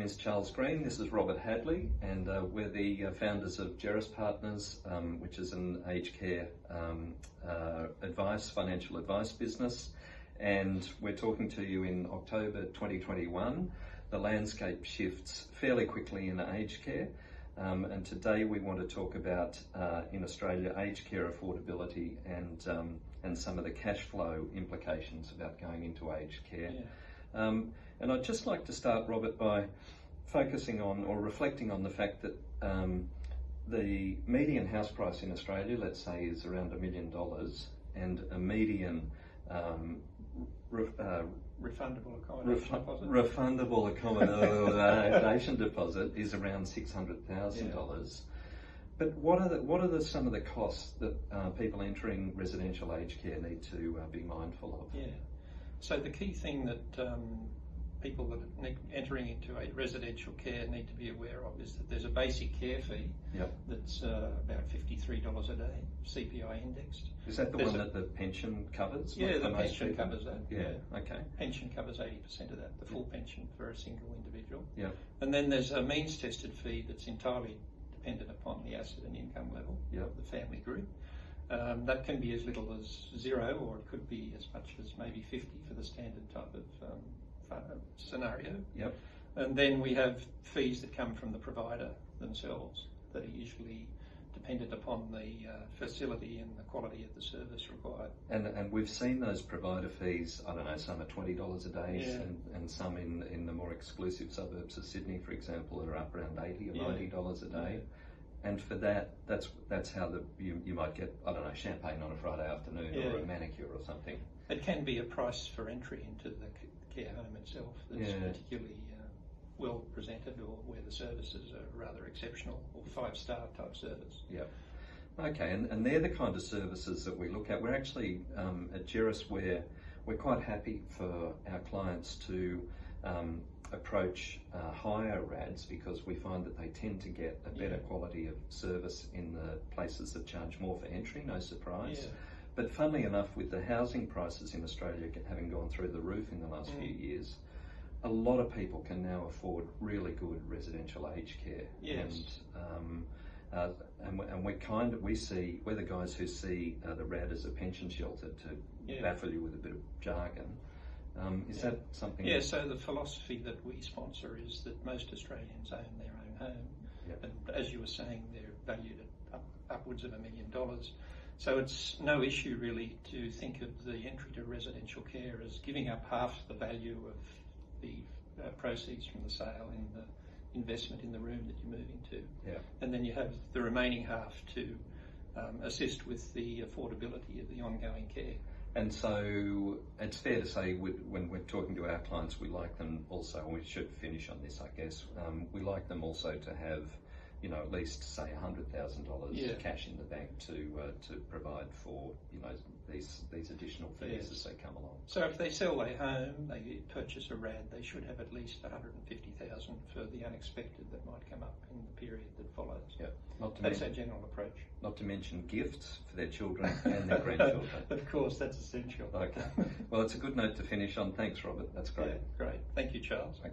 name is Charles Green, this is Robert Hadley, and we're the founders of Geras Partners, which is an aged care financial advice business. And we're talking to you in October 2021. The landscape shifts fairly quickly in aged care, and today we want to talk about, in Australia, aged care affordability and some of the cash flow implications about going into aged care. Yeah. And I'd just like to start, Robert, by focusing on or reflecting on the fact that the median house price in Australia, let's say, is around $1 million, and a median refundable accommodation deposit is around $600,000. Yeah. But what are some of the costs that people entering residential aged care need to be mindful of? Yeah. So the key thing that people that are entering into a residential care need to be aware of is that there's a basic care fee. Yep. That's about $53 a day, CPI indexed. Is that the one that the pension covers? Yeah, the pension covers that. Yeah, okay. Pension covers 80% of that, the full pension for a single individual. Yeah. And then there's a means tested fee that's entirely dependent upon the asset and income level of the family group. That can be as little as $0, or it could be as much as maybe $50 for the standard type of scenario. Yep. And then we have fees that come from the provider themselves that are usually dependent upon the facility and the quality of the service required. And we've seen those provider fees, I don't know, some are $20 a day, and some in the more exclusive suburbs of Sydney, for example, are up around $80 or $90 a day. And for that's how you might get, I don't know, champagne on a Friday afternoon or a manicure or something. It can be a price for entry into the care home itself that's particularly well presented, or where the services are rather exceptional, or 5-star type service. Yeah. Okay, and they're the kind of services that we look at. We're actually at Geras, we're quite happy for our clients to approach higher RADs, because we find that they tend to get a better quality of service in the places that charge more for entry, no surprise. Yeah. But funnily enough, with the housing prices in Australia having gone through the roof in the last few years, a lot of people can now afford really good residential aged care. Yes. And we're the guys who see the RAD as a pension shelter, to baffle you with a bit of jargon. Is that something? Yeah, so the philosophy that we sponsor is that most Australians own their own home. Yep. And as you were saying, they're valued at upwards of $1 million. So it's no issue really to think of the entry to residential care as giving up half the value of the proceeds from the sale in the investment in the room that you're moving to. Yeah. And then you have the remaining half to assist with the affordability of the ongoing care. And so it's fair to say when we're talking to our clients, we like them also, and we should finish on this, I guess, we like them also to have, at least say $100,000 cash in the bank to provide for, these additional fees as they come along. So if they sell their home, they purchase a RAD, they should have at least $150,000 for the unexpected that might come up in the period that follows. Yeah. That's our general approach. Not to mention gifts for their children and their grandchildren. Of course, that's essential. Okay. Well, it's a good note to finish on. Thanks, Robert. That's great. Yeah, great. Thank you, Charles. Okay.